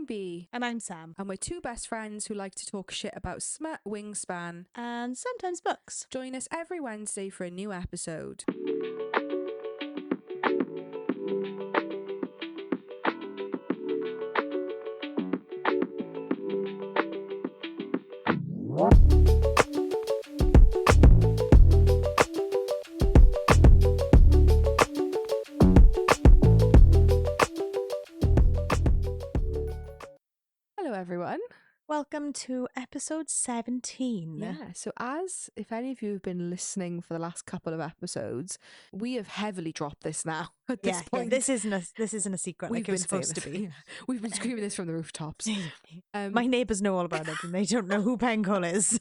I'm Bea. And I'm Sam. And we're two best friends who like to talk shit about smut, wingspan, And sometimes books. Join us every Wednesday for a new episode. Hello, everyone. Welcome to episode 17. Yeah, so if any of you have been listening for the last couple of episodes, we have heavily dropped this now at this point. This isn't a secret like it was supposed to be. Yeah. We've been screaming this from the rooftops. My neighbours know all about it and they don't know who Penn Cole is.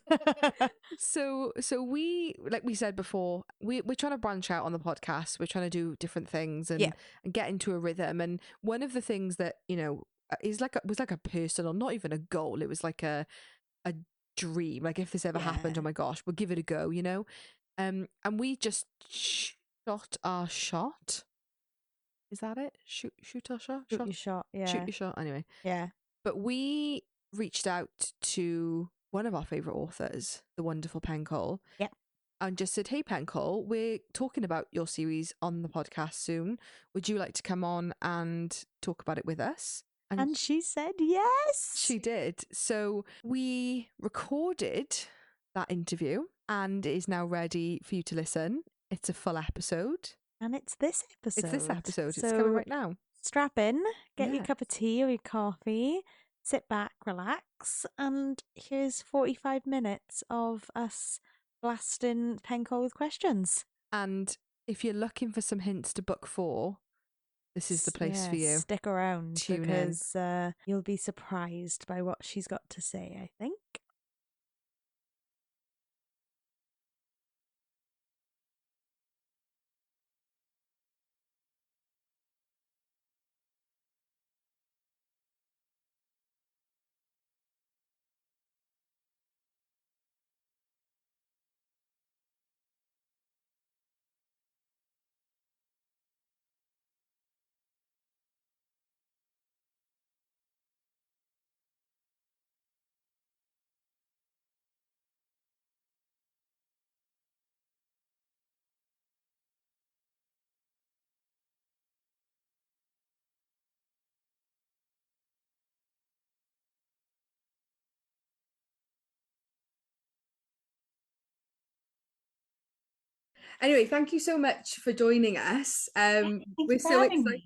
So we, like we said before, we're trying to branch out on the podcast. We're trying to do different things and get into a rhythm. And one of the things that, was like a personal, not even a goal. It was like a dream. Like if this ever happened, oh my gosh, we'll give it a go, and we just shot our shot. Is that it? Shoot our shot? Shoot your shot, yeah. Shoot your shot, anyway. Yeah. But we reached out to one of our favourite authors, the wonderful Penn Cole. Yeah. And just said, hey, Penn Cole, we're talking about your series on the podcast soon. Would you like to come on and talk about it with us? And she said yes. She did. So we recorded that interview and it is now ready for you to listen. It's a full episode. And it's this episode. It's coming right now. Strap in, get your cup of tea or your coffee, sit back, relax, and here's 45 minutes of us blasting Penn Cole with questions. And if you're looking for some hints to book 4, this is the place for you. Stick around. Tune because you'll be surprised by what she's got to say, I think. Anyway, thank you so much for joining us. We're so excited.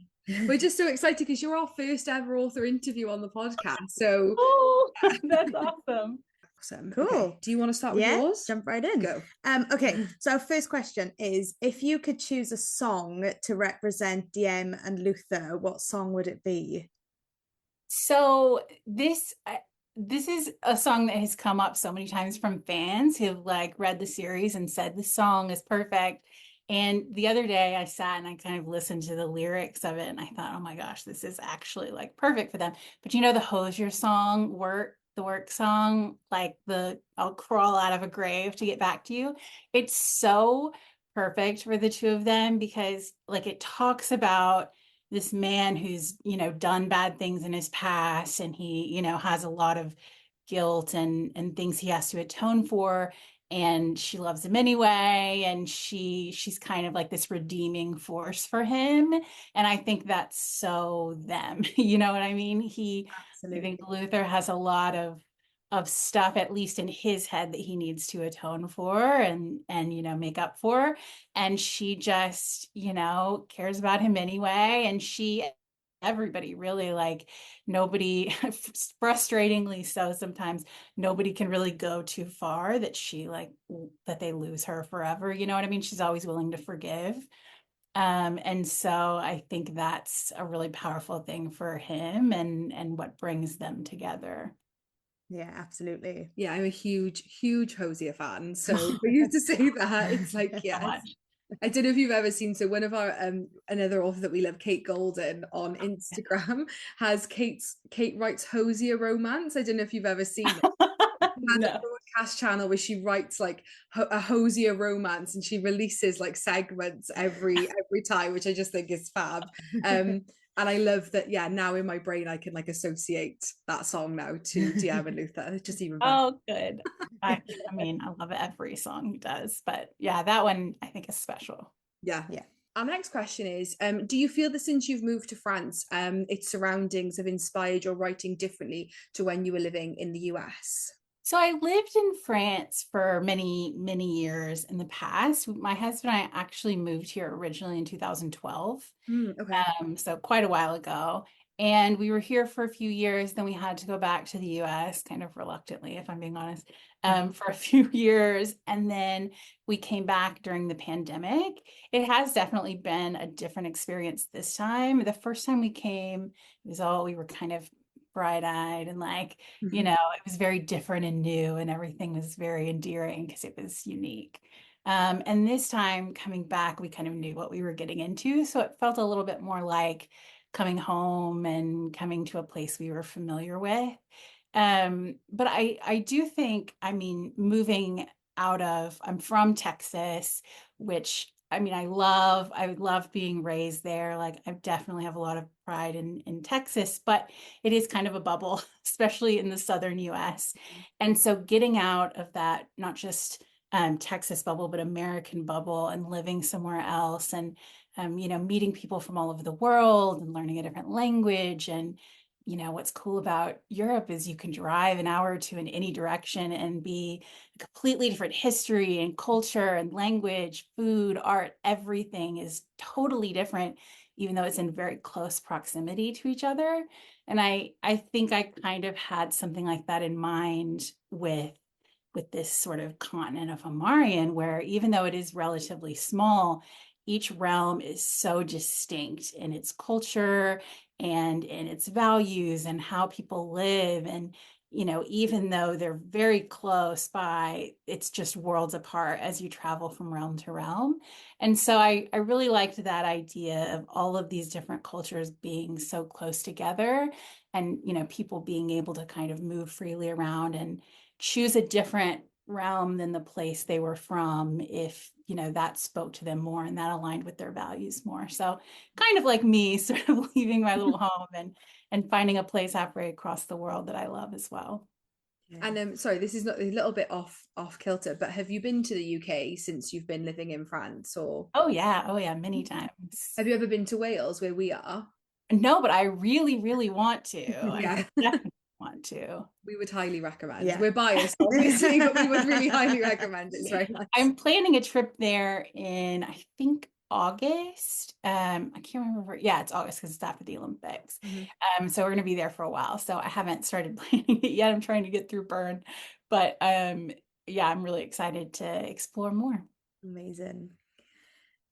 We're just so excited because you're our first ever author interview on the podcast. So, that's awesome. Awesome. Cool. Okay. Do you want to start with yours? Jump right in. Go. Okay, so our first question is, if you could choose a song to represent Diem and Luther, what song would it be? So this is a song that has come up so many times from fans who've read the series and said the song is perfect. And the other day I sat and I kind of listened to the lyrics of it and I thought, oh my gosh, this is actually perfect for them. But the Hosier song, the work song, I'll crawl out of a grave to get back to you. It's so perfect for the two of them because it talks about this man who's, done bad things in his past and he, has a lot of guilt and things he has to atone for. And she loves him anyway. And she's kind of this redeeming force for him. And I think that's so them, you know what I mean? I think Luther has a lot of stuff, at least in his head, that he needs to atone for and make up for. And she just, cares about him anyway. And everybody really nobody, frustratingly so sometimes, nobody can really go too far that that they lose her forever. You know what I mean? She's always willing to forgive. And so I think that's a really powerful thing for him and what brings them together. Yeah, absolutely. Yeah, I'm a huge Hosier fan. So for you to say that, it's yes. I don't know if you've ever seen, so one of our another author that we love, Kate Golden, on Instagram has Kate writes Hosier romance. I don't know if you've ever seen it. Has a broadcast channel where she writes a Hosier romance and she releases segments every time, which I just think is fab. And I love that, now in my brain I can like associate that song now to DM and Luther. It's just even better. Oh, good. I mean, I love every song he does, but yeah, that one I think is special. Yeah. Our next question is, do you feel that since you've moved to France, its surroundings have inspired your writing differently to when you were living in the US? So I lived in France for many, many years in the past. My husband and I actually moved here originally in 2012. Okay. So quite a while ago. And we were here for a few years. Then we had to go back to the US, kind of reluctantly, if I'm being honest, for a few years. And then we came back during the pandemic. It has definitely been a different experience this time. The first time we came, we were kind of bright-eyed and like, you know, it was very different and new, and everything was very endearing because it was unique. And this time coming back, we kind of knew what we were getting into. So it felt a little bit more like coming home and coming to a place we were familiar with. But I do think, I mean, I'm from Texas, which I mean, I love being raised there. Like I definitely have a lot of pride in Texas, but it is kind of a bubble, especially in the southern US. And so getting out of that, not just Texas bubble, but American bubble, and living somewhere else, and meeting people from all over the world and learning a different language. And what's cool about Europe is you can drive an hour or two in any direction and be a completely different history and culture and language, food, art, everything is totally different, even though it's in very close proximity to each other. And I think I kind of had something like that in mind with this sort of continent of Amarian, where even though it is relatively small, each realm is so distinct in its culture and in its values and how people live. And, even though they're very close by, it's just worlds apart as you travel from realm to realm. And so I really liked that idea of all of these different cultures being so close together, and, people being able to kind of move freely around and choose a different realm than the place they were from if that spoke to them more and that aligned with their values more. So kind of like me sort of leaving my little home and finding a place halfway across the world that I love as well. And sorry, this is not a little bit off kilter, but have you been to the UK since you've been living in France? Or oh yeah, many times. Have you ever been to Wales, where we are? No, but I really, really want to. Yeah. I definitely want to. We would highly recommend. We're biased, obviously, but we would really highly recommend it. It's very nice. I'm planning a trip there in, I think, August. I can't remember. Yeah, it's August because it's after the Olympics. So we're going to be there for a while. So I haven't started planning it yet. I'm trying to get through Bern, but yeah, I'm really excited to explore more. Amazing.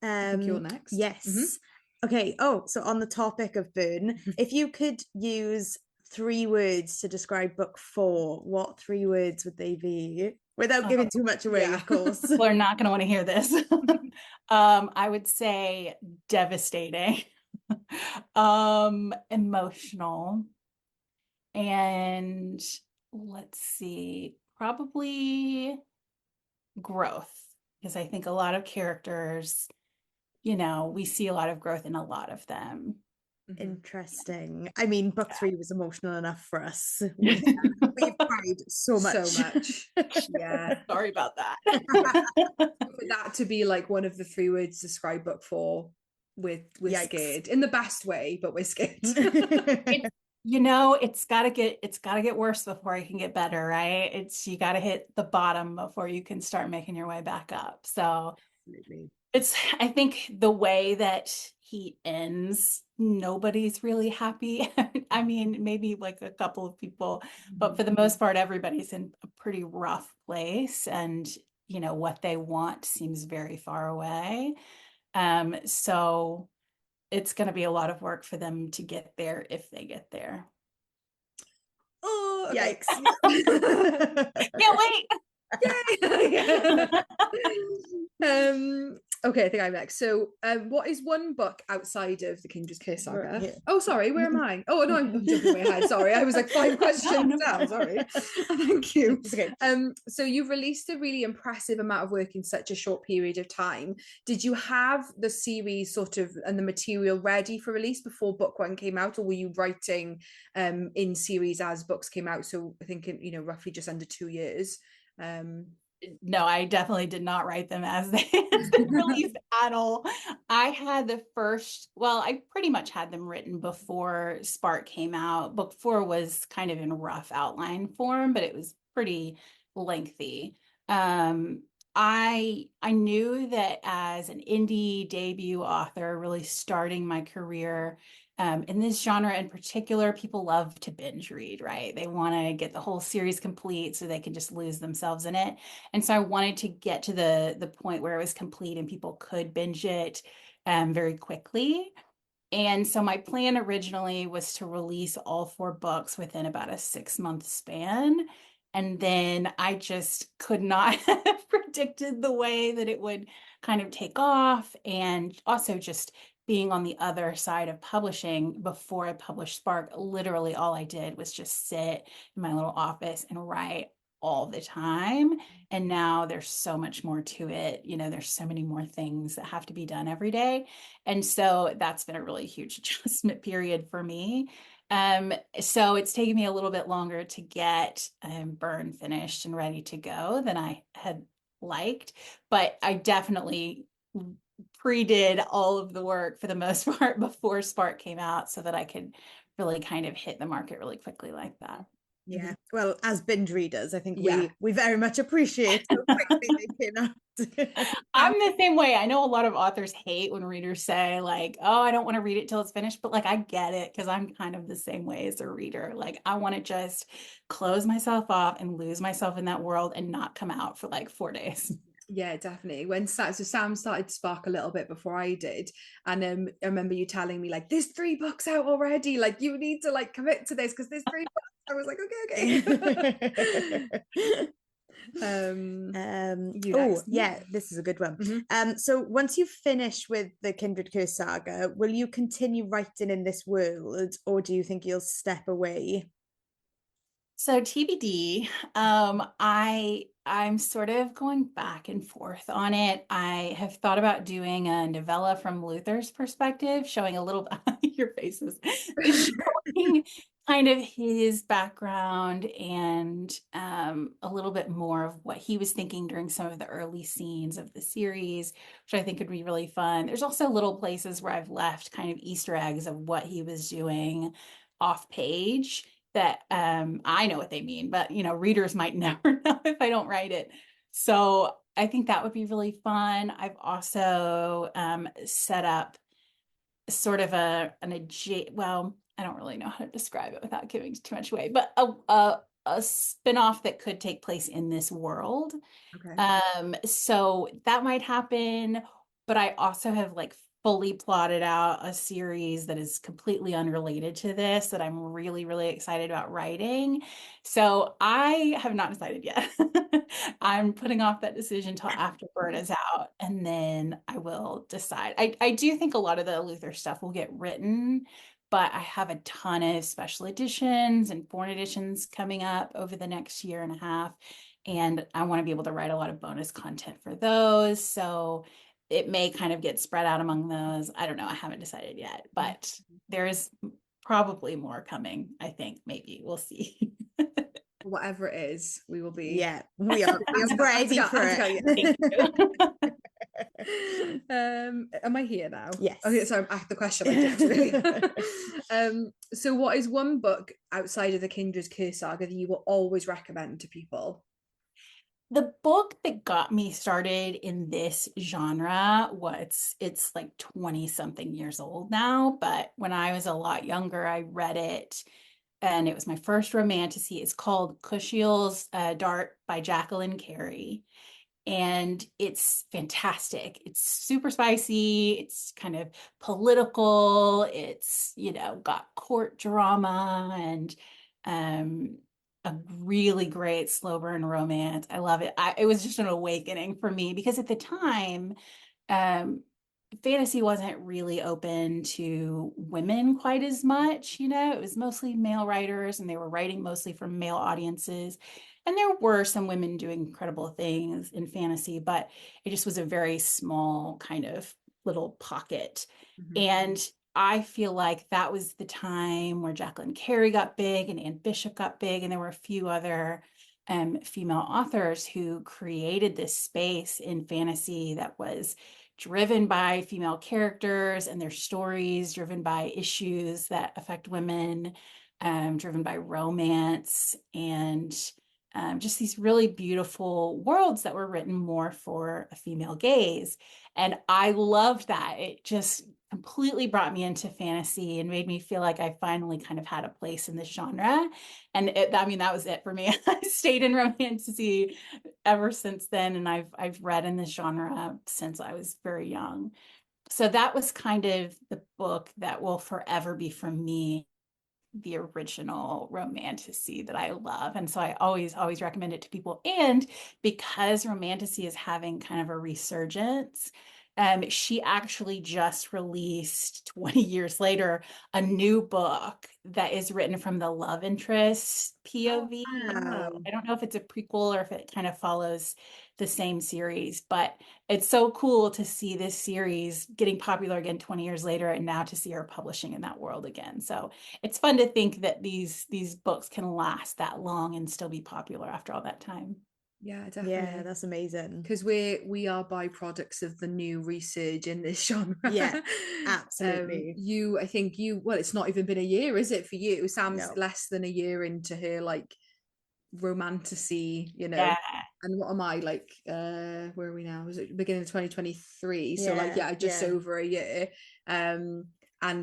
I think you're next. Yes. Okay. Oh, so on the topic of Bern, if you could use 3 words to describe book 4, what 3 words would they be? Without giving too much away, of course. People are not going to want to hear this. I would say devastating, emotional, and let's see, probably growth, because I think a lot of characters, we see a lot of growth in a lot of them. Interesting. I mean, book 3 was emotional enough for us. We've cried so much. Yeah. Sorry about that. For that to be like one of the 3 words to describe book 4, we're scared in the best way, but we're scared. It's gotta get worse before it can get better, right? You gotta hit the bottom before you can start making your way back up. So Absolutely. I think the way that he ends, nobody's really happy. I mean, maybe like a couple of people, but for the most part, everybody's in a pretty rough place, and what they want seems very far away. So it's going to be a lot of work for them to get there, if they get there. Oh, okay. Yikes. Can't wait. Yay. Okay, I think I'm next. So, what is one book outside of the Kindred Saga? Oh, sorry, where am I? Oh, no, I'm jumping way ahead. Sorry, I was like 5 questions down. Sorry. Thank you. Okay. So you've released a really impressive amount of work in such a short period of time. Did you have the series sort of and the material ready for release before book 1 came out, or were you writing in series as books came out? So I think roughly just under 2 years. No, I definitely did not write them as they released at all. I had I pretty much had them written before Spark came out. Book 4 was kind of in rough outline form, but it was pretty lengthy. I knew that as an indie debut author, really starting my career in this genre in particular, people love to binge read, right? They want to get the whole series complete so they can just lose themselves in it. And so I wanted to get to the point where it was complete and people could binge it very quickly. And so my plan originally was to release all 4 books within about a 6-month span. And then I just could not have predicted the way that it would kind of take off. And also just being on the other side of publishing before I published Spark, literally all I did was just sit in my little office and write all the time. And now there's so much more to it. There's so many more things that have to be done every day. And so that's been a really huge adjustment period for me. So it's taken me a little bit longer to get Burn finished and ready to go than I had liked, but I definitely pre-did all of the work for the most part before Spark came out so that I could really kind of hit the market really quickly like that. Yeah. Well, as binge readers, I think we very much appreciate how quickly they came out. I'm the same way. I know a lot of authors hate when readers say like, oh, I don't want to read it till it's finished, but like I get it because I'm kind of the same way as a reader. Like I want to just close myself off and lose myself in that world and not come out for like 4 days. Yeah, definitely. When Sam started Spark a little bit before I did, and I remember you telling me like, "There's 3 books out already. Like, you need to like commit to this because there's 3 books." I was like, "Okay." Yeah, this is a good one. Mm-hmm. So once you finish with the Kindred Curse saga, will you continue writing in this world, or do you think you'll step away? So TBD, I'm sort of going back and forth on it. I have thought about doing a novella from Luther's perspective, showing a little your faces, showing kind of his background and a little bit more of what he was thinking during some of the early scenes of the series, which I think would be really fun. There's also little places where I've left kind of Easter eggs of what he was doing off page that I know what they mean, but readers might never know if I don't write it. So I think that would be really fun. I've also set up sort of I don't really know how to describe it without giving too much away, but a spin-off that could take place in this world. Okay. So that might happen, but I also have like fully plotted out a series that is completely unrelated to this that I'm really, really excited about writing. So I have not decided yet. I'm putting off that decision till after Burn is out, and then I will decide. I do think a lot of the Luther stuff will get written, but I have a ton of special editions and foreign editions coming up over the next year and a half. And I want to be able to write a lot of bonus content for those. So it may kind of get spread out among those. I don't know. I haven't decided yet, but there's probably more coming. I think maybe we'll see. Whatever it is, we will be. Yeah, we are ready for it. Am I here now? Yes. Okay, so I'm at the question I did. So what is one book outside of the Kindred Curse saga that you will always recommend to people? The book that got me started in this genre it's like 20 something years old now, but when I was a lot younger, I read it and it was my first romantasy. It's called Cushiel's Dart by Jacqueline Carey. And it's fantastic. It's super spicy. It's kind of political. It's, got court drama and a really great slow burn romance. I love it. It was just an awakening for me because at the time, fantasy wasn't really open to women quite as much. It was mostly male writers, and they were writing mostly for male audiences. And there were some women doing incredible things in fantasy, but it just was a very small kind of little pocket. And I feel like that was the time where Jacqueline Carey got big and Anne Bishop got big, and there were a few other female authors who created this space in fantasy that was driven by female characters and their stories, driven by issues that affect women, driven by romance, and just these really beautiful worlds that were written more for a female gaze. And I loved that. It just completely brought me into fantasy and made me feel like I finally kind of had a place in this genre. And that was it for me. I stayed in romantasy ever since then, and I've read in this genre since I was very young. So that was kind of the book that will forever be for me the original romantasy that I love. And so I always recommend it to people. And because romantasy is having kind of a resurgence, she actually just released 20 years later a new book that is written from the love interest POV. Wow. I don't know if it's a prequel or if it kind of follows the same series, but it's so cool to see this series getting popular again 20 years later, and now to see her publishing in that world again. So it's fun to think that these books can last that long and still be popular after all that time. Yeah, definitely. Yeah, that's amazing. Because we are byproducts of the new resurge in this genre. Yeah, absolutely. Well, it's not even been a year, is it, for you? Sam's No. less than a year into her like romantasy, Yeah. And what am I like? Where are we now? Was it beginning of 2023? So Yeah, just yeah. over a year. And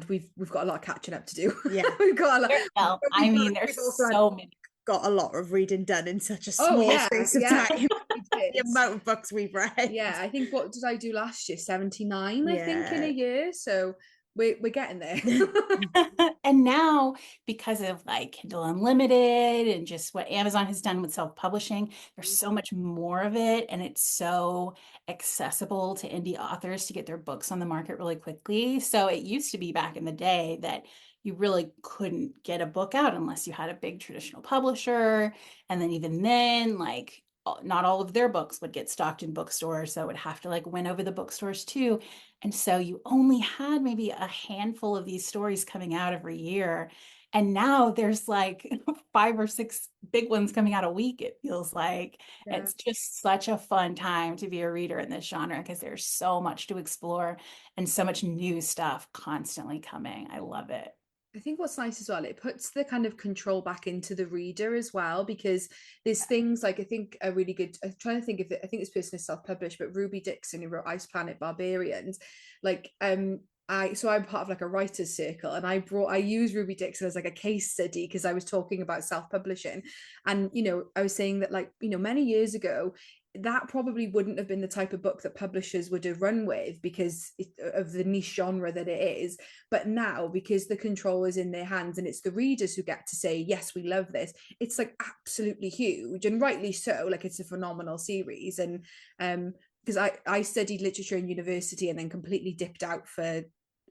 we've got a lot of catching up to do. Yeah. We've got a lot. Well, I mean, there's so many. Got a lot of reading done in such a small space of time. The amount of books we've read. Yeah, I think, what did I do last year? 79, I think, in a year. So we're getting there. And now, because of like Kindle Unlimited and just what Amazon has done with self-publishing, there's so much more of it, and it's so accessible to indie authors to get their books on the market really quickly. So it used to be back in the day that you really couldn't get a book out unless you had a big traditional publisher. And then even then, like, not all of their books would get stocked in bookstores, so it would have to like win over the bookstores too. And so you only had maybe a handful of these stories coming out every year. And now there's like 5 or 6 big ones coming out a week, it feels like. Yeah. It's just such a fun time to be a reader in this genre because there's so much to explore and so much new stuff constantly coming. I love it. I think what's nice as well, it puts the kind of control back into the reader as well, because there's things like, I think a really good, I'm trying to think of it, I think this person is self-published, but Ruby Dixon, who wrote Ice Planet Barbarians, like I'm part of like a writer's circle, and I use Ruby Dixon as like a case study because I was talking about self-publishing, and I was saying that, like, many years ago that probably wouldn't have been the type of book that publishers would have run with because of the niche genre that it is. But now, because the control is in their hands and it's the readers who get to say, yes, we love this, it's like absolutely huge, and rightly so. Like, it's a phenomenal series. And because I studied literature in university and then completely dipped out for, oh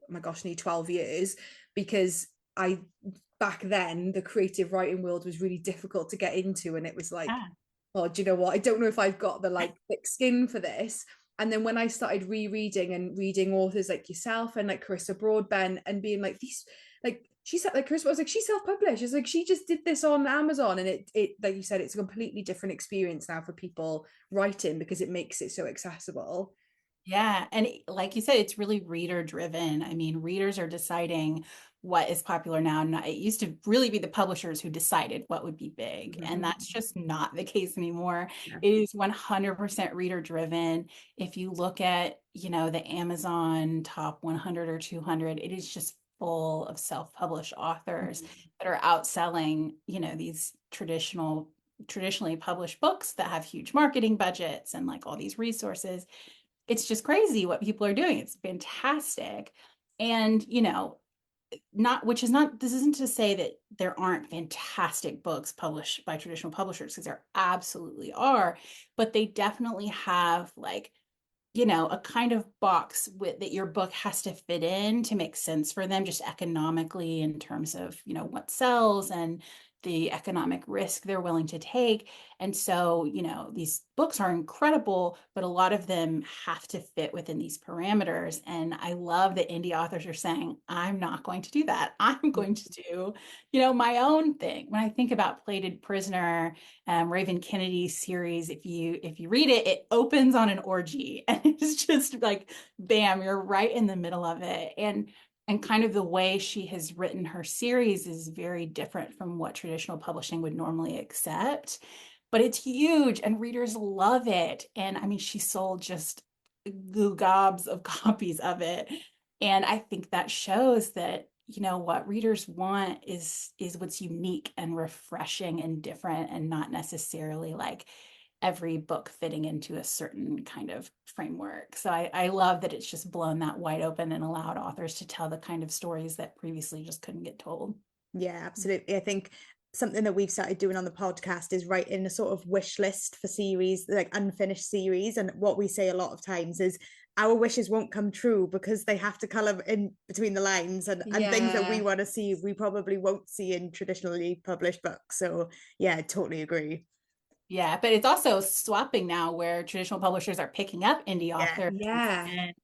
my gosh, nearly 12 years, because back then the creative writing world was really difficult to get into, and it was like, oh, do you know what? I don't know if I've got the like thick skin for this. And then when I started rereading and reading authors like yourself and like Carissa Broadbent, and being like, these, like, she said, like, Carissa was like, she's self-published. It's like, she just did this on Amazon, and it like you said, it's a completely different experience now for people writing because it makes it so accessible. Yeah. And like you said, it's really reader driven. I mean, readers are deciding what is popular now. It used to really be the publishers who decided what would be big. And that's just not the case anymore. Yeah. It is 100% reader driven. If you look at, the Amazon top 100 or 200, it is just full of self-published authors that are outselling, these traditionally published books that have huch marketing budgets and like all these resources. It's just crazy what people are doing. It's fantastic. And, this isn't to say that there aren't fantastic books published by traditional publishers, because there absolutely are, but they definitely have like a kind of box that your book has to fit in to make sense for them just economically in terms of, what sells and the economic risk they're willing to take. And so, these books are incredible, but a lot of them have to fit within these parameters. And I love that indie authors are saying, I'm not going to do that. I'm going to do, my own thing. When I think about Plated Prisoner, Raven Kennedy's series, if you read it, it opens on an orgy and it's just like, bam, you're right in the middle of it. And kind of the way she has written her series is very different from what traditional publishing would normally accept, but it's huge and readers love it. And I mean, she sold just gobs of copies of it. And I think that shows that, what readers want is what's unique and refreshing and different, and not necessarily like every book fitting into a certain kind of framework. So I love that it's just blown that wide open and allowed authors to tell the kind of stories that previously just couldn't get told. Yeah, absolutely. I think something that we've started doing on the podcast is writing a sort of wish list for series, like unfinished series. And what we say a lot of times is our wishes won't come true because they have to color in between the lines, and things that we want to see, we probably won't see in traditionally published books. So yeah, I totally agree. Yeah, but it's also swapping now where traditional publishers are picking up indie authors and,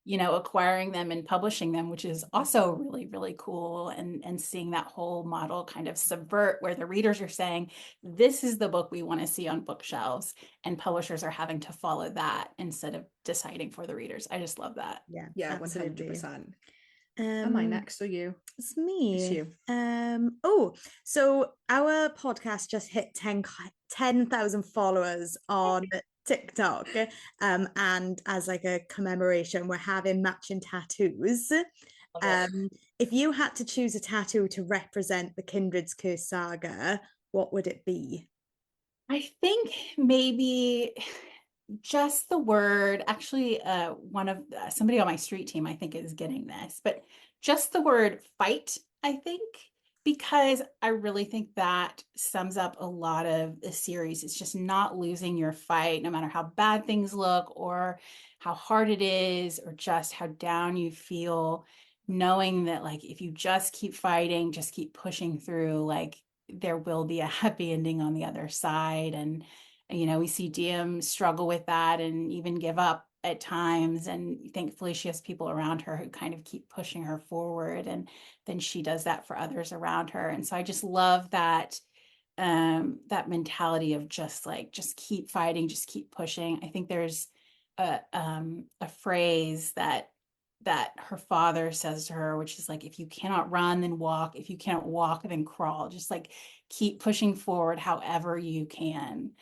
acquiring them and publishing them, which is also really, really cool. And seeing that whole model kind of subvert where the readers are saying, this is the book we want to see on bookshelves, and publishers are having to follow that instead of deciding for the readers. I just love that. Yeah, 100%. Am I next or you? It's me. It's you. So our podcast just hit 10,000 followers on TikTok. And as like a commemoration, we're having matching tattoos. If you had to choose a tattoo to represent the Kindred's Curse saga, what would it be? I think maybe just the word, actually, one of somebody on my street team, I think, is getting this, but just the word fight, I think, because I really think that sums up a lot of the series. It's just not losing your fight, no matter how bad things look or how hard it is, or just how down you feel, knowing that like, if you just keep fighting, just keep pushing through, like there will be a happy ending on the other side. And we see Diem struggle with that and even give up at times. And thankfully, she has people around her who kind of keep pushing her forward. And then she does that for others around her. And so I just love that that mentality of just keep fighting, just keep pushing. I think there's a phrase that her father says to her, which is like, if you cannot run, then walk. If you can't walk, then crawl. Just like keep pushing forward however you can.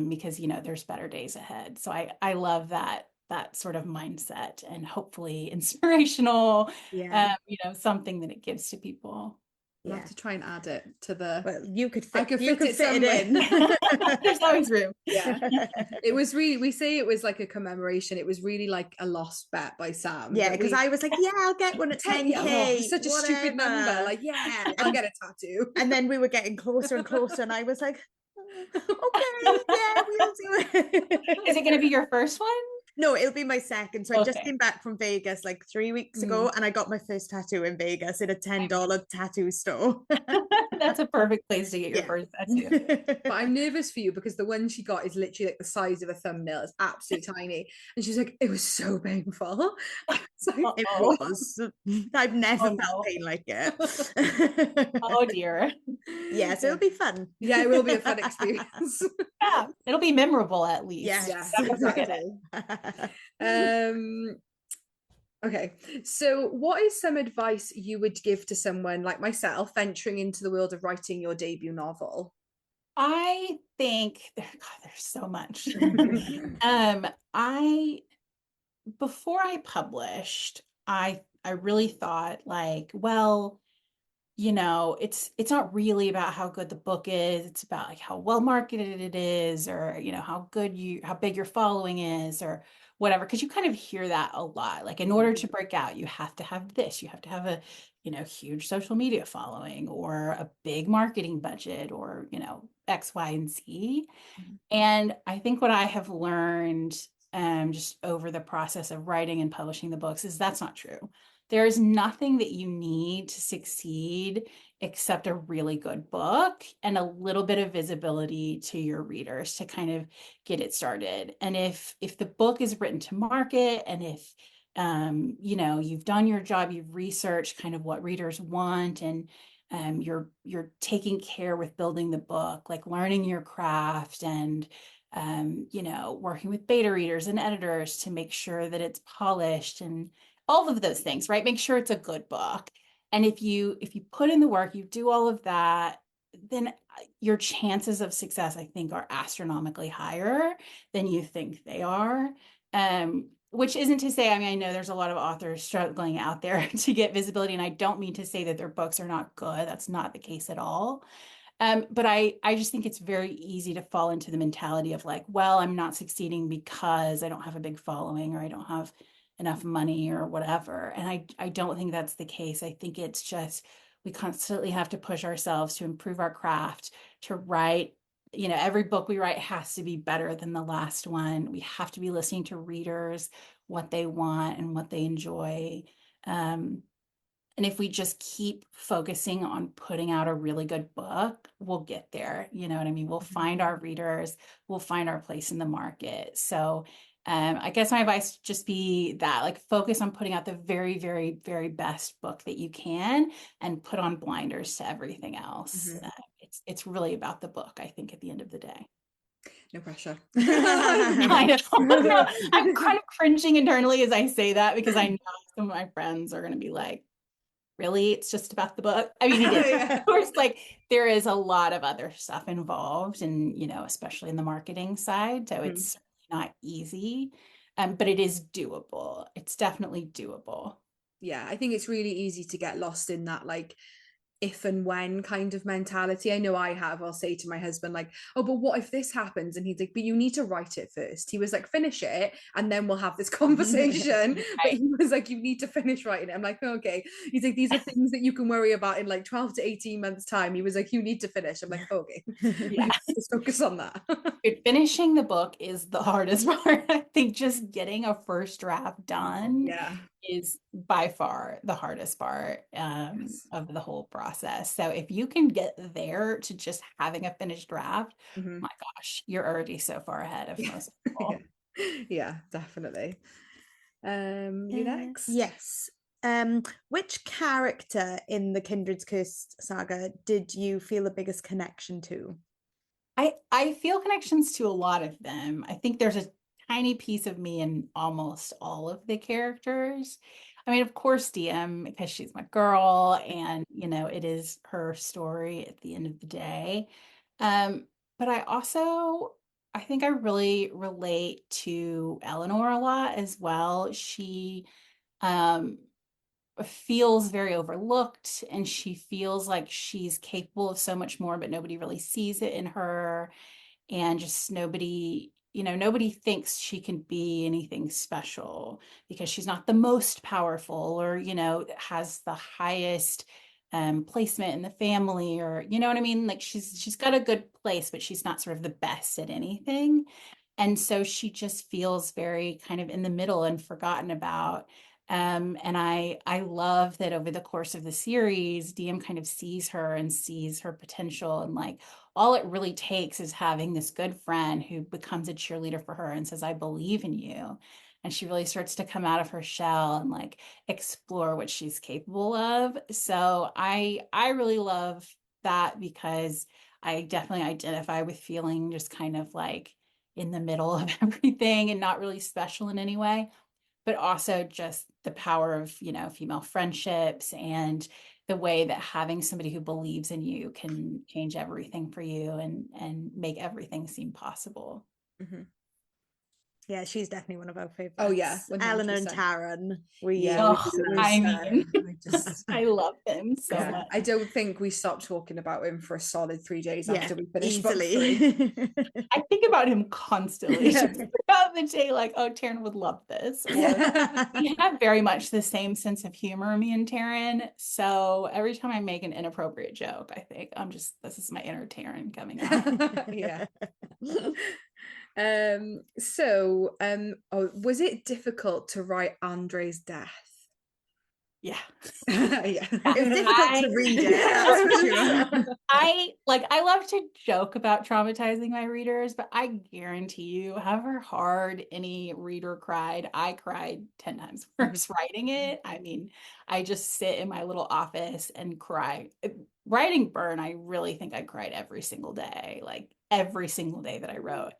Because there's better days ahead. So I love that sort of mindset, and hopefully inspirational, something that it gives to people. I'll have to try and add it to the. Well, you could fit, I could fit it in. There's always room. Yeah. It was really, we say it was like a commemoration. It was really like a lost bet by Sam. Yeah, because I was like, yeah, I'll get one at 10K. It's such a stupid number. Like, yeah, I'll get a tattoo. And then we were getting closer and closer, and I was like, okay, yeah, we'll do it. Is it going to be your first one? No, it'll be my second. So I just came back from Vegas like 3 weeks ago, and I got my first tattoo in Vegas in a $10 tattoo store. That's a perfect place to get your first tattoo. But I'm nervous for you because the one she got is literally like the size of a thumbnail. It's absolutely tiny. And she's like, it was so painful. It was. I've never felt pain like it. Oh dear. Yeah, so it'll be fun. Yeah, it will be a fun experience. Yeah, it'll be memorable at least. Yes. Exactly. Okay, so what is some advice you would give to someone like myself venturing into the world of writing your debut novel? I think there's so much. Before I published, I really thought like, well, it's not really about how good the book is. It's about like how well marketed it is, or, how big your following is, or whatever. Cause you kind of hear that a lot. Like in order to break out, you have to have this, you have to have a, huge social media following, or a big marketing budget, or, X, Y, and Z. And I think what I have learned just over the process of writing and publishing the books is that's not true. There is nothing that you need to succeed except a really good book and a little bit of visibility to your readers to kind of get it started. And if the book is written to market, and if you've done your job, you've researched kind of what readers want, and you're taking care with building the book, like learning your craft and working with beta readers and editors to make sure that it's polished and all of those things, right? Make sure it's a good book. And if you put in the work, you do all of that, then your chances of success, I think, are astronomically higher than you think they are. Which isn't to say, I mean, I know there's a lot of authors struggling out there to get visibility, and I don't mean to say that their books are not good. That's not the case at all. But I just think it's very easy to fall into the mentality of like, well, I'm not succeeding because I don't have a big following, or I don't have enough money or whatever. And I don't think that's the case. I think it's just, we constantly have to push ourselves to improve our craft, to write, every book we write has to be better than the last one. We have to be listening to readers, what they want and what they enjoy. And if we just keep focusing on putting out a really good book, we'll get there. You know what I mean? We'll find our readers, we'll find our place in the market. So I guess my advice would just be that, like, focus on putting out the very, very, very best book that you can, and put on blinders to everything else. It's really about the book, I think, at the end of the day. No pressure. I know. I'm kind of cringing internally as I say that, because I know some of my friends are going to be like, really, it's just about the book? I mean, it is. Of course, like, there is a lot of other stuff involved, and especially in the marketing side, so it's certainly not easy, but it is doable. It's definitely doable. Yeah, I think it's really easy to get lost in that, like, if and when kind of mentality. I know I have. I'll say to my husband, like, oh, but what if this happens? And he's like, but you need to write it first. He was like, finish it and then we'll have this conversation. Right. But he was like, you need to finish writing it. I'm like, okay. He's like, these are things that you can worry about in like 12 to 18 months time. He was like, you need to finish. I'm like, okay. Yeah. Let's focus on that. Finishing the book is the hardest part. I think just getting a first draft done is by far the hardest part of the whole process. So if you can get there to just having a finished draft, my gosh, you're already so far ahead of most people. Yeah, definitely. You next? Yes. Which character in the Kindred's Cursed saga did you feel the biggest connection to? I feel connections to a lot of them. I think there's a tiny piece of me in almost all of the characters. I mean, of course, DM, because she's my girl, and it is her story at the end of the day. But I think I really relate to Eleanor a lot as well. She feels very overlooked, and she feels like she's capable of so much more, but nobody really sees it in her. And just nobody thinks she can be anything special because she's not the most powerful, or has the highest placement in the family, or you know what I mean, like she's got a good place, but she's not sort of the best at anything. And so she just feels very kind of in the middle and forgotten about. And I love that over the course of the series, DM kind of sees her and sees her potential, and like, all it really takes is having this good friend who becomes a cheerleader for her and says, I believe in you. And she really starts to come out of her shell and like explore what she's capable of. So I really love that, because I definitely identify with feeling just kind of like in the middle of everything and not really special in any way, but also just the power of, female friendships, and the way that having somebody who believes in you can change everything for you and make everything seem possible. Yeah, she's definitely one of our favorites. Oh yeah, 100%. Eleanor and Taran. I love him so much. I don't think we stopped talking about him for a solid 3 days after we finished easily. book 3. I think about him constantly throughout the day, like, oh, Taryn would love this. We have very much the same sense of humor, me and Taryn. So every time I make an inappropriate joke, I think this is my inner Taryn coming out. Was it difficult to write Andre's death? Yeah. Yeah. It's difficult to read it, that's for sure. I love to joke about traumatizing my readers, but I guarantee you, however hard any reader cried, I cried 10 times worse writing it. I mean, I just sit in my little office and cry. Writing Burn, I really think I cried every single day, like every single day that I wrote.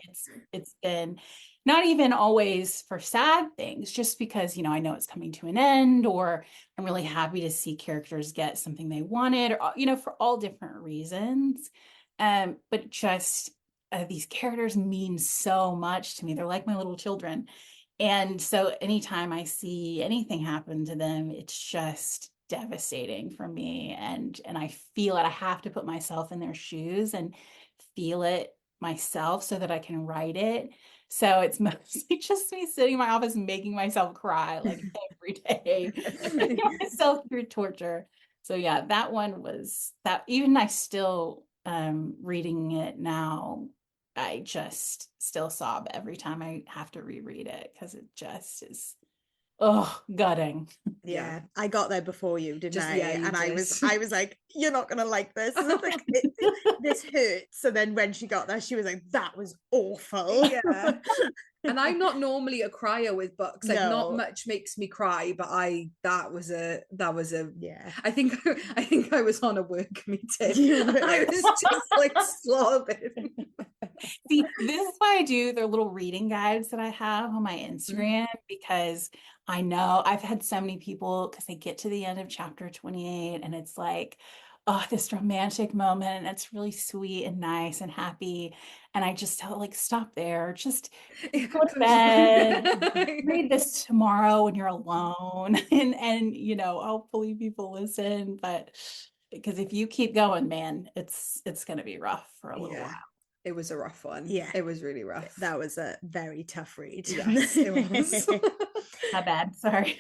It's been not even always for sad things, just because, I know it's coming to an end, or I'm really happy to see characters get something they wanted, or, for all different reasons. But just these characters mean so much to me. They're like my little children. And so anytime I see anything happen to them, it's just devastating for me. And I feel it. I have to put myself in their shoes and feel it myself so that I can write it. So it's mostly just me sitting in my office making myself cry like every day, putting myself through torture. So yeah, that one was that. Even I still reading it now, I just still sob every time I have to reread it, because it just is gutting. Yeah, I got there before you, didn't I? Yeah, and I did. was like, you're not gonna like this. Like, this hurts. So then when she got there, she was like, that was awful. Yeah. And I'm not normally a crier with books. Like, not No. much makes me cry, but that was a Yeah. I think I was on a work meeting. You were. I was just like sobbing. See, this is why I do their little reading guides that I have on my Instagram, because I know I've had so many people, because they get to the end of chapter 28 and it's like, oh, this romantic moment, and it's really sweet and nice and happy. And I just tell, like, stop there, just go to bed, read this tomorrow when you're alone. And hopefully people listen. But because if you keep going, man, it's gonna be rough for a little while. It was a rough one. Yeah. It was really rough. That was a very tough read. Yes, it was. My bad. Sorry.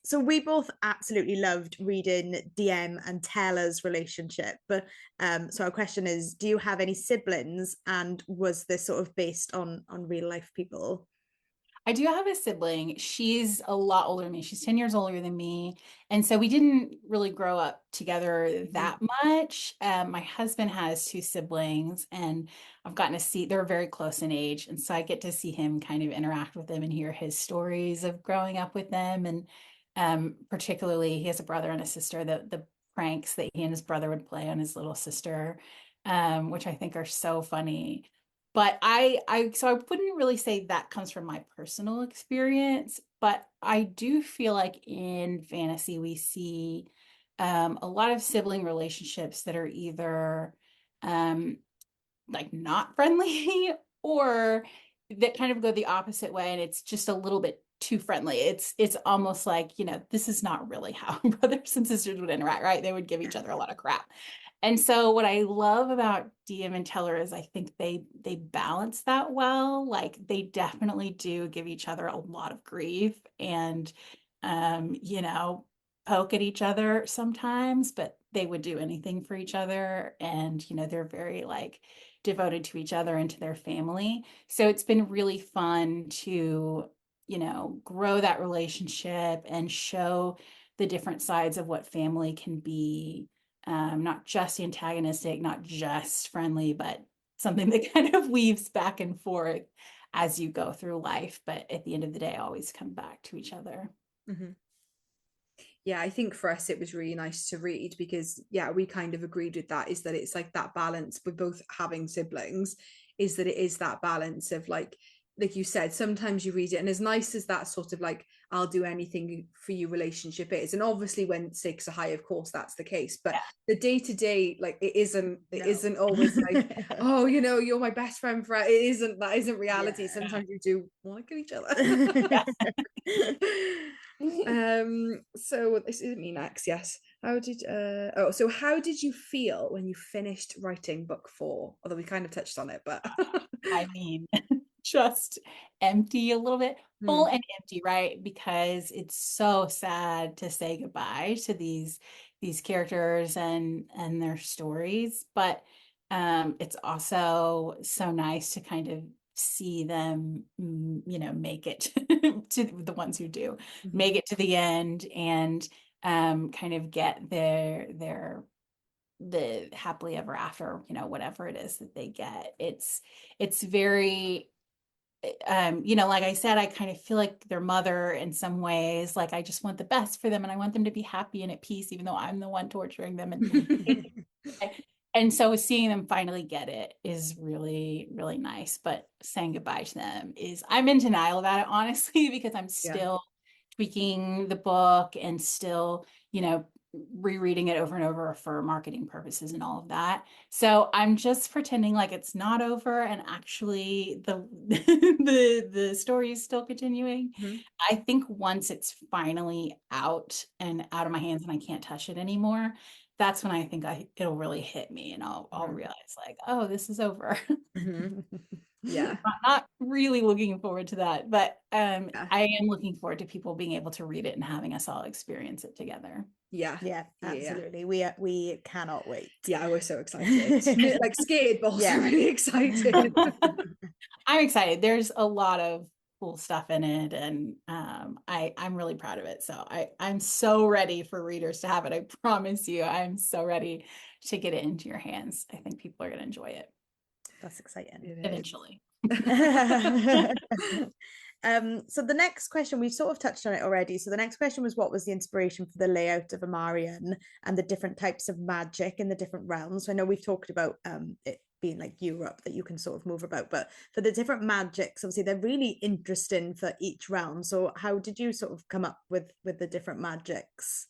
So we both absolutely loved reading DM and Taylor's relationship. But so our question is, do you have any siblings, and was this sort of based on real life people? I do have a sibling. She's a lot older than me. She's 10 years older than me. And so we didn't really grow up together that much. My husband has two siblings, and I've gotten to see, they're very close in age. And so I get to see him kind of interact with them and hear his stories of growing up with them. And particularly, he has a brother and a sister, the pranks that he and his brother would play on his little sister, which I think are so funny. But so I wouldn't really say that comes from my personal experience, but I do feel like in fantasy we see a lot of sibling relationships that are either like not friendly, or that kind of go the opposite way, and it's just a little bit too friendly. It's almost like, this is not really how brothers and sisters would interact, right? They would give each other a lot of crap. And so what I love about DM and Teller is I think they balance that well. Like, they definitely do give each other a lot of grief and poke at each other sometimes, but they would do anything for each other. And they're very like devoted to each other and to their family. So it's been really fun to grow that relationship and show the different sides of what family can be. Not just antagonistic, not just friendly, but something that kind of weaves back and forth as you go through life. But at the end of the day, always come back to each other. Mm-hmm. Yeah, I think for us it was really nice to read, because we kind of agreed with that, is that it's like that balance with both having siblings, is that it is that balance of like you said, sometimes you read it and as nice as that sort of like I'll do anything for you relationship is, and obviously when stakes are high, of course that's the case, but the day-to-day, like it isn't always like oh you're my best friend forever. That isn't reality. Sometimes you do want to kill each other. So this is me next. Yes. How did you feel when you finished writing book 4? Although we kind of touched on it, but I mean, just empty a little bit, full and empty, right? Because it's so sad to say goodbye to these characters and their stories. But It's also so nice to kind of see them, make it to the ones who do make it to the end, and kind of get the happily ever after, whatever it is that they get. It's very, like I said, I kind of feel like their mother in some ways. Like, I just want the best for them, and I want them to be happy and at peace, even though I'm the one torturing them. And so seeing them finally get it is really, really nice. But saying goodbye to them I'm in denial about it, honestly, because I'm still tweaking the book and still, rereading it over and over for marketing purposes and all of that. So I'm just pretending like it's not over, and actually the the story is still continuing. I think once it's finally out and out of my hands and I can't touch it anymore, that's when I think it'll really hit me, and I'll realize, like, oh, this is over. Yeah. I'm not really looking forward to that, but I am looking forward to people being able to read it and having us all experience it together. Yeah, absolutely. We cannot wait. Yeah, we're so excited. Like, scared, but also really excited. I'm excited. There's a lot of cool stuff in it, and I'm really proud of it. So I'm so ready for readers to have it. I promise you, I'm so ready to get it into your hands. I think people are going to enjoy it. That's exciting. Eventually. So the next question, we've sort of touched on it already. So the next question was, what was the inspiration for the layout of Amarian and the different types of magic in the different realms? So I know we've talked about it being like Europe that you can sort of move about, but for the different magics, obviously they're really interesting for each realm. So how did you sort of come up with the different magics?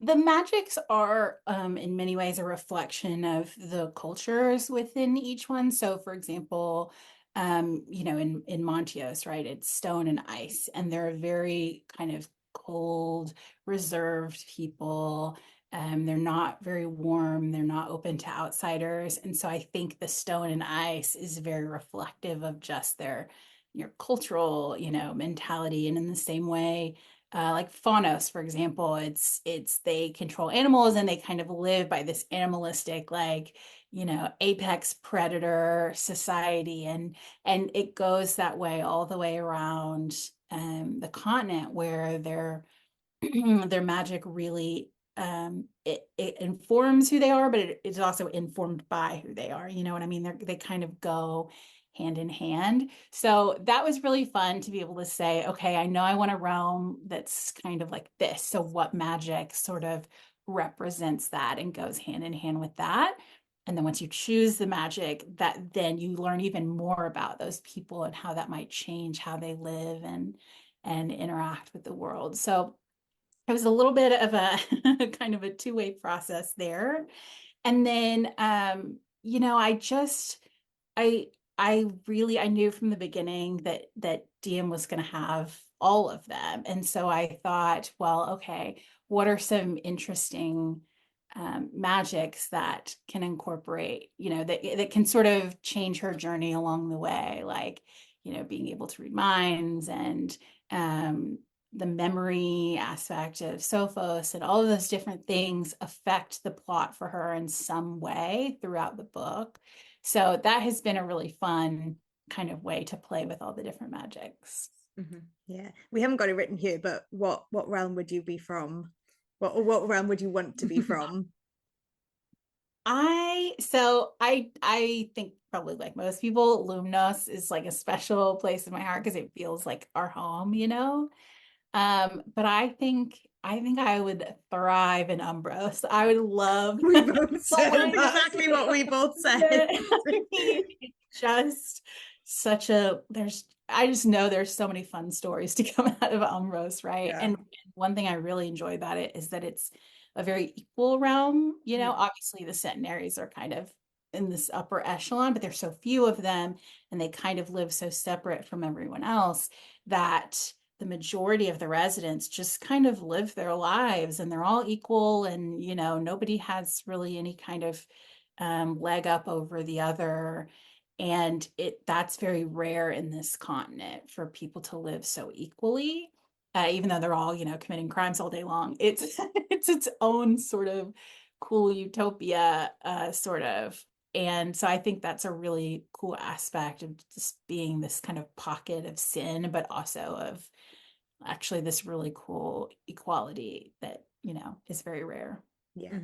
The magics are, in many ways, a reflection of the cultures within each one. So, for example, in Montios, right, it's stone and ice, and they're very kind of cold, reserved people. They're not very warm. They're not open to outsiders. And so I think the stone and ice is very reflective of just your cultural, mentality. And in the same way, like Faunos, for example, it's they control animals, and they kind of live by this animalistic, like, apex predator society, and it goes that way all the way around the continent, where their magic really, it informs who they are, but it is also informed by who they are. You know what I mean? They kind of go hand in hand. So that was really fun to be able to say, okay, I know I want a realm that's kind of like this. So what magic sort of represents that and goes hand in hand with that? And then once you choose the magic, that then you learn even more about those people and how that might change how they live and interact with the world. So it was a little bit of a kind of a two-way process there. And then, I knew from the beginning that DM was going to have all of them. And so I thought, well, okay, what are some interesting magics that can incorporate, that can sort of change her journey along the way, like, being able to read minds, and the memory aspect of Sophos, and all of those different things affect the plot for her in some way throughout the book. So that has been a really fun kind of way to play with all the different magics. Yeah, we haven't got it written here, but what realm would you be from? What realm would you want to be from? I think, probably like most people, Lumnos is like a special place in my heart because it feels like our home, but I think I would thrive in Umbros. I would love. We both said exactly what we both said. Just such a I just know there's so many fun stories to come out of Umbros, right? Yeah. And one thing I really enjoy about it is that it's a very equal realm. Obviously the Centenaries are kind of in this upper echelon, but there's so few of them, and they kind of live so separate from everyone else that the majority of the residents just kind of live their lives, and they're all equal, and nobody has really any kind of leg up over the other. And that's very rare in this continent, for people to live so equally, even though they're all committing crimes all day long. It's it's its own sort of cool utopia, sort of And so I think that's a really cool aspect of just being this kind of pocket of sin, but also of actually this really cool equality that, is very rare. Yeah.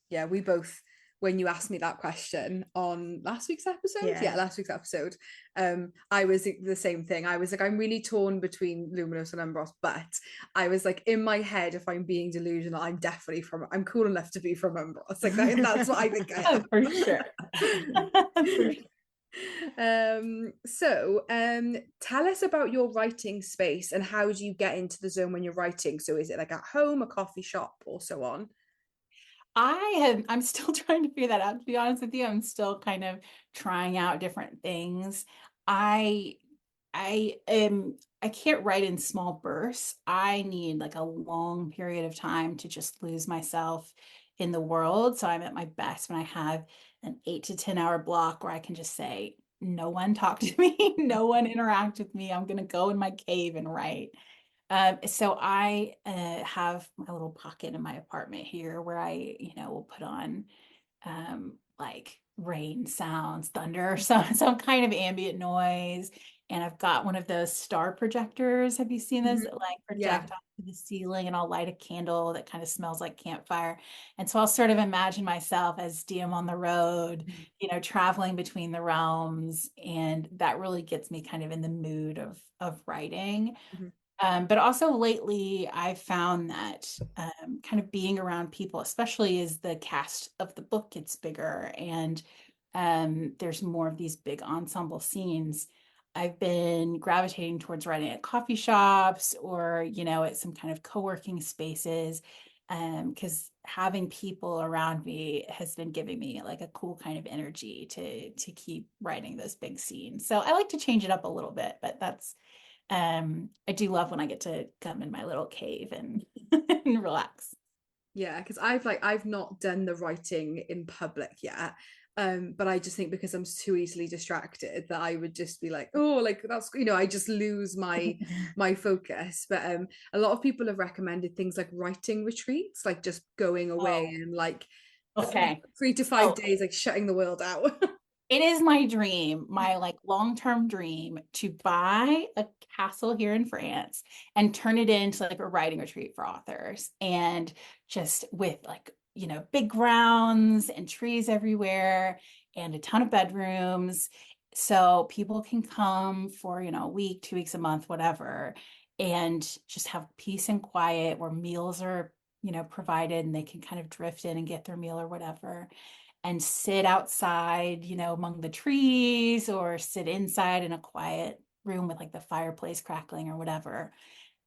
Yeah, we both, when you asked me that question on last week's episode, last week's episode, I was the same thing. I was like, I'm really torn between Luminous and Umbros, but I was like, in my head, if I'm being delusional, I'm cool enough to be from Umbros. Like that's what I think I am. For sure. For sure. So tell us about your writing space and how do you get into the zone when you're writing? So is it like at home, a coffee shop, or so on? I'm still trying to figure that out, to be honest with you. I'm still kind of trying out different things. I can't write in small bursts. I need like a long period of time to just lose myself in the world. So I'm at my best when I have an 8 to 10 hour block where I can just say, no one talk to me, no one interact with me. I'm going to go in my cave and write. So I have my little pocket in my apartment here where I, will put on like rain sounds, thunder, some kind of ambient noise. And I've got one of those star projectors. Have you seen those that like project onto the ceiling, and I'll light a candle that kind of smells like campfire. And so I'll sort of imagine myself as DM on the road, traveling between the realms. And that really gets me kind of in the mood of writing. But also lately, I've found that kind of being around people, especially as the cast of the book gets bigger and there's more of these big ensemble scenes, I've been gravitating towards writing at coffee shops or, at some kind of co-working spaces, because having people around me has been giving me like a cool kind of energy to keep writing those big scenes. So I like to change it up a little bit, but that's I do love when I get to come in my little cave and, and relax. Yeah, because I've not done the writing in public yet. But I just think because I'm too easily distracted that I would just be like, oh, like that's, I just lose my focus. But a lot of people have recommended things like writing retreats, like just going away and like 3 to 5 days, like shutting the world out. It is my dream, my like long-term dream, to buy a castle here in France and turn it into like a writing retreat for authors, and just with like, big grounds and trees everywhere and a ton of bedrooms. So people can come for, a week, 2 weeks, a month, whatever, and just have peace and quiet where meals are, provided, and they can kind of drift in and get their meal or whatever, and sit outside, among the trees, or sit inside in a quiet room with like the fireplace crackling or whatever,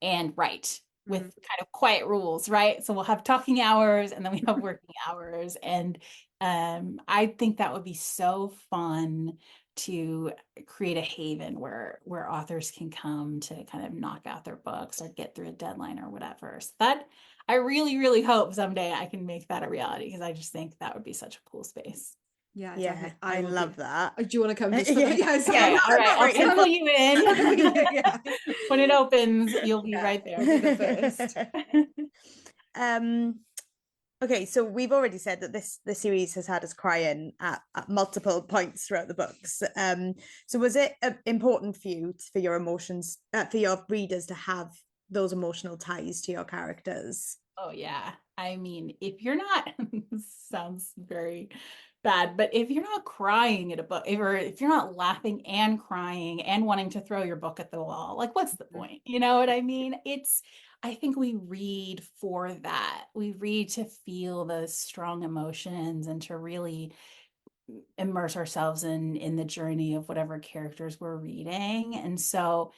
and write with kind of quiet rules, right? So we'll have talking hours and then we have working hours. And I think that would be so fun to create a haven where authors can come to kind of knock out their books or get through a deadline or whatever. So that I really, really hope someday I can make that a reality, because I just think that would be such a cool space. Yeah, I love that. Do you want to come just for Yeah. Yes. Okay, all right, I'll pencil you in. Yeah. When it opens, you'll be right there. You'll be the first. Okay, so we've already said that the series has had us crying at multiple points throughout the books. So was it important for you, for your emotions, for your readers to have those emotional ties to your characters? Oh yeah. I mean, if you're not, sounds very bad, but if you're not crying at a book, or if you're not laughing and crying and wanting to throw your book at the wall, like what's the point? You know what I mean? I think we read for that. We read to feel those strong emotions and to really immerse ourselves in the journey of whatever characters we're reading. And so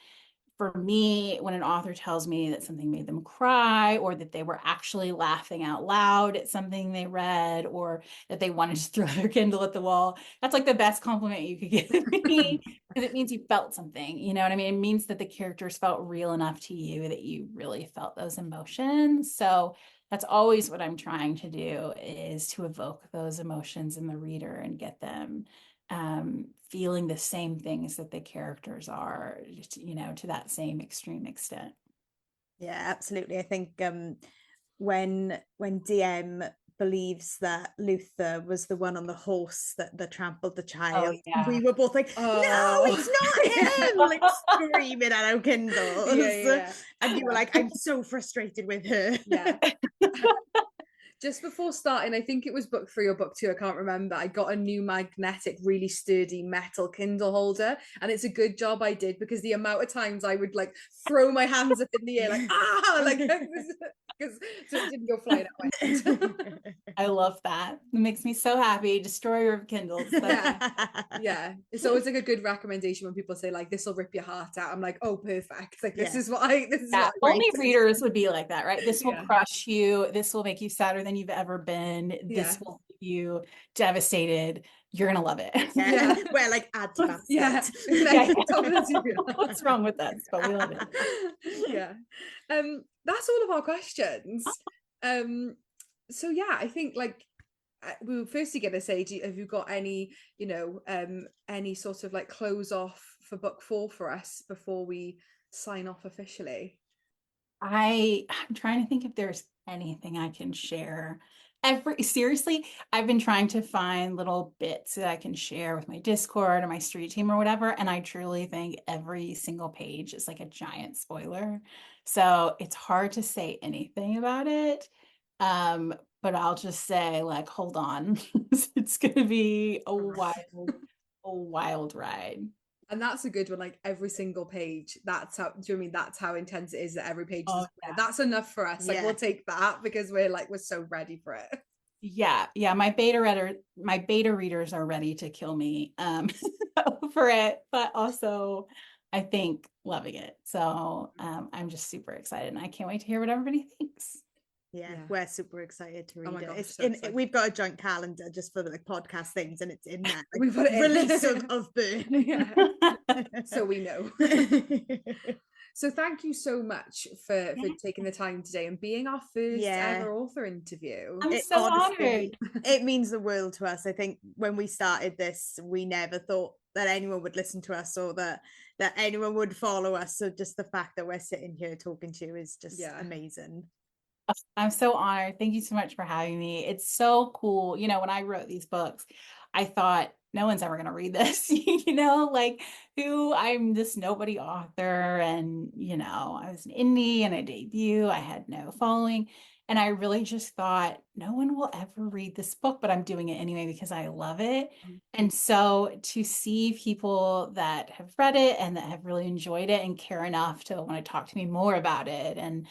for me, when an author tells me that something made them cry, or that they were actually laughing out loud at something they read, or that they wanted to throw their Kindle at the wall, that's like the best compliment you could give me, because it means you felt something, you know what I mean? It means that the characters felt real enough to you that you really felt those emotions. So that's always what I'm trying to do, is to evoke those emotions in the reader and get them feeling the same things that the characters are, to that same extreme extent. Yeah, absolutely. I think when DM believes that Luther was the one on the horse that trampled the child. yeah. We were both like, no, it's not him, like screaming at our Kindles. Yeah. And you were like, I'm so frustrated with her. Yeah. Just before starting, I think it was book 3 or book 2, I can't remember, I got a new magnetic, really sturdy metal Kindle holder, and it's a good job I did, because the amount of times I would like throw my hands up in the air like like because so it didn't go flying out my head. I love that. It makes me so happy. Destroyer of Kindles. Yeah, it's always like a good recommendation when people say like, this will rip your heart out. I'm like, oh, perfect, like this is what I only readers would be like that, right? This will crush you, this will make you sadder than you've ever been, this will leave you devastated, you're gonna love it. Well, like, add to that. What's wrong with us? But we love it. That's all of our questions. So yeah, I think like we were firstly going to say, have you got any, any sort of like close off for book 4 for us before we sign off officially? I'm trying to think if there's anything I can share. Seriously, I've been trying to find little bits that I can share with my Discord or my street team or whatever, and I truly think every single page is like a giant spoiler. So it's hard to say anything about it. But I'll just say, like, hold on. It's gonna be a wild ride. And that's a good one. Like every single page, that's how, do you know what I mean? That's how intense it is, that every page is that's enough for us. Like we'll take that, because we're so ready for it. Yeah. My beta readers are ready to kill me for it, but also I think loving it. So I'm just super excited, and I can't wait to hear what everybody thinks. Yeah, we're super excited to read it. Gosh, It's we've got a joint calendar just for the like podcast things, and it's in there. Like, we've got release of Burn. So we know. So thank you so much for taking the time today and being our first ever author interview. I'm so honored. It means the world to us. I think when we started this, we never thought that anyone would listen to us, or that anyone would follow us. So just the fact that we're sitting here talking to you is just amazing. I'm so honored. Thank you so much for having me. It's so cool. When I wrote these books, I thought no one's ever going to read this, I'm this nobody author, and, I was an indie and a debut. I had no following. And I really just thought no one will ever read this book, but I'm doing it anyway because I love it. And so to see people that have read it and that have really enjoyed it and care enough to want to talk to me more about it and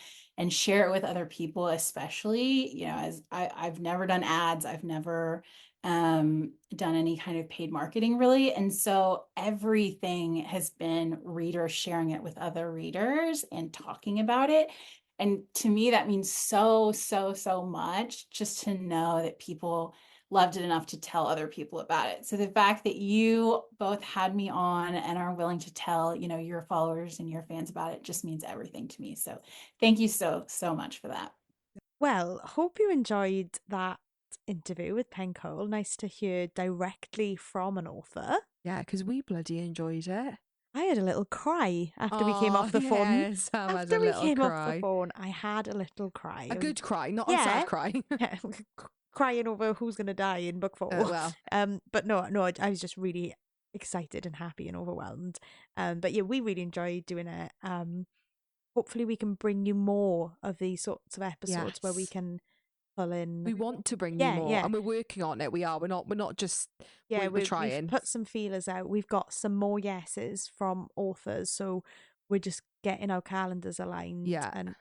share it with other people, especially, as I've never done ads, I've never done any kind of paid marketing really. And so everything has been readers sharing it with other readers and talking about it. And to me, that means so much, just to know that people loved it enough to tell other people about it. So the fact that you both had me on and are willing to tell, your followers and your fans about it just means everything to me. So thank you so much for that. Well, hope you enjoyed that interview with Penn Cole. Nice to hear directly from an author. Yeah, because we bloody enjoyed it. I had a little cry after we came off the phone. Sam after we came off the phone, I had a little cry. A good cry, not a sad cry. Crying over who's going to die in book 4. Well. But no, I was just really excited and happy and overwhelmed. But yeah, we really enjoyed doing it. Hopefully we can bring you more of these sorts of episodes where we can pull in. We want to bring you more, and we're working on it. We are. We're not just. Yeah, we're trying. We've put some feelers out. We've got some more yeses from authors, so we're just getting our calendars aligned.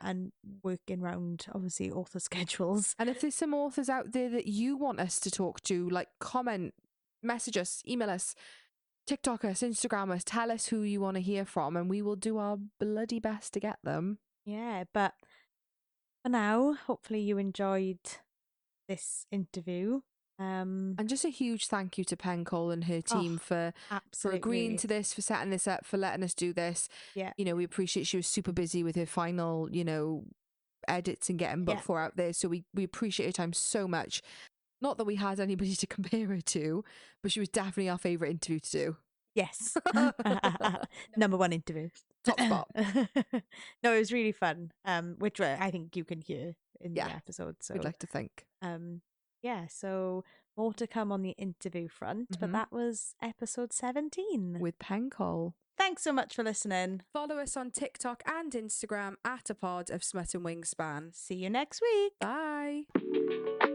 And working around obviously author schedules. And if there's some authors out there that you want us to talk to, like comment, message us, email us, TikTok us, Instagram us, tell us who you want to hear from, and we will do our bloody best to get them. Yeah, but for now, hopefully you enjoyed this interview. And just a huge thank you to Penn Cole and her team for agreeing to this, for setting this up, for letting us do this. Yeah. We appreciate she was super busy with her final, edits and getting book 4 out there. So we appreciate her time so much. Not that we had anybody to compare her to, but she was definitely our favourite interview to do. Yes. Number 1 interview. Top spot. No, it was really fun, which I think you can hear in the episode. So we'd like to think. Yeah, so more to come on the interview front, but that was episode 17 with Penn Cole. Thanks so much for listening. Follow us on TikTok and Instagram at A Pod of Smut and Wingspan. See you next week. Bye.